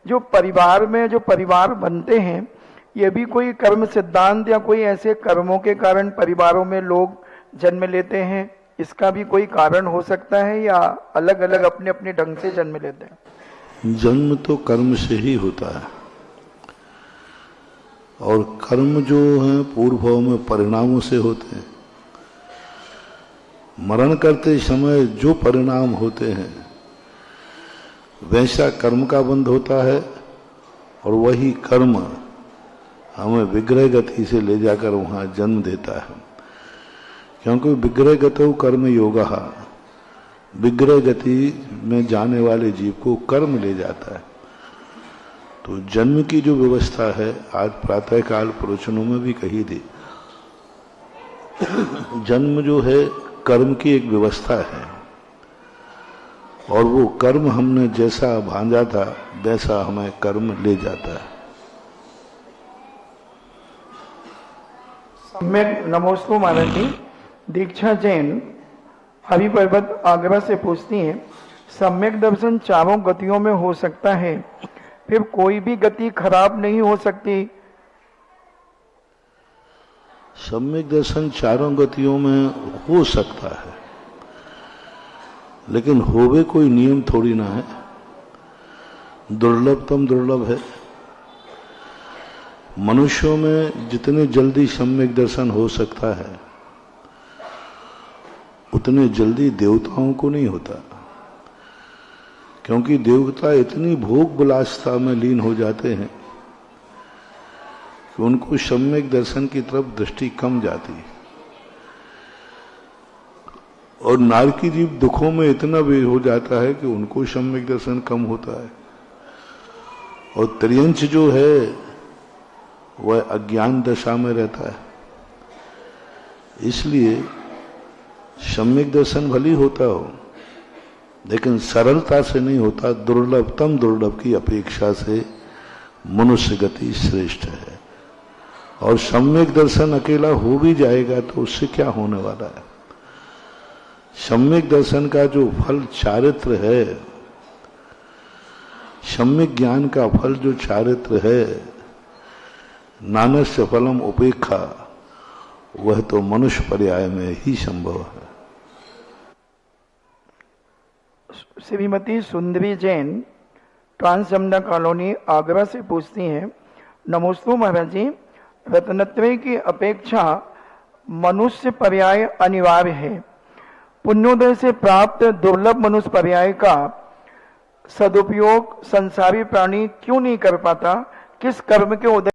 जो परिवार में जो परिवार बनते हैं, ये भी कोई कर्म सिद्धांत या कोई ऐसे कर्मों के कारण परिवारों में लोग जन्म लेते हैं, इसका भी कोई कारण हो सकता है या अलग अलग अपने अपने ढंग से जन्म लेते हैं? जन्म तो कर्म से ही होता है और कर्म जो है पूर्व में परिणामों से होते हैं। मरण करते समय जो परिणाम होते हैं वैसा कर्म का बंध होता है और वही कर्म हमें विग्रह गति से ले जाकर वहां जन्म देता है, क्योंकि विग्रह गतो कर्म योगा, विग्रह गति में जाने वाले जीव को कर्म ले जाता है। तो जन्म की जो व्यवस्था है आज प्रातःकाल प्रवचनों में भी कही थी, जन्म जो है कर्म की एक व्यवस्था है और वो कर्म हमने जैसा भांजा था वैसा हमें कर्म ले जाता है। सम्यक नमोस्तु महाराज जी। दीक्षा जैन हरि पर्वत आगरा से पूछती हैं, सम्यक दर्शन चारों गतियों में हो सकता है, फिर कोई भी गति खराब नहीं हो सकती? सम्यक दर्शन चारों गतियों में हो सकता है, लेकिन होवे कोई नियम थोड़ी ना है, दुर्लभतम दुर्लभ है। मनुष्यों में जितने जल्दी सम्यक दर्शन हो सकता है उतने जल्दी देवताओं को नहीं होता, क्योंकि देवता इतनी भोग विलासता में लीन हो जाते हैं कि उनको सम्यक दर्शन की तरफ दृष्टि कम जाती है। और नारकी जीव दुखों में इतना वे हो जाता है कि उनको सम्यक दर्शन कम होता है। और त्रियंश जो है वह अज्ञान दशा में रहता है, इसलिए सम्यक दर्शन भली होता हो लेकिन सरलता से नहीं होता, दुर्लभतम दुर्लभ की अपेक्षा से मनुष्य गति श्रेष्ठ है। और सम्यक दर्शन अकेला हो भी जाएगा तो उससे क्या होने वाला है? सम्यक दर्शन का जो फल चारित्र है, सम्यक ज्ञान का फल जो चारित्र है, नानस्य फलम उपेक्षा, वह तो मनुष्य पर्याय में ही संभव है। श्रीमती सुंदरी जैन ट्रांस जमुना कॉलोनी आगरा से पूछती हैं, नमोस्तु महाराज जी, रत्नत्रय की अपेक्षा मनुष्य पर्याय अनिवार्य है। पुण्योदय से प्राप्त दुर्लभ मनुष्य पर्याय का सदुपयोग संसारी प्राणी क्यों नहीं कर पाता? किस कर्म के उदय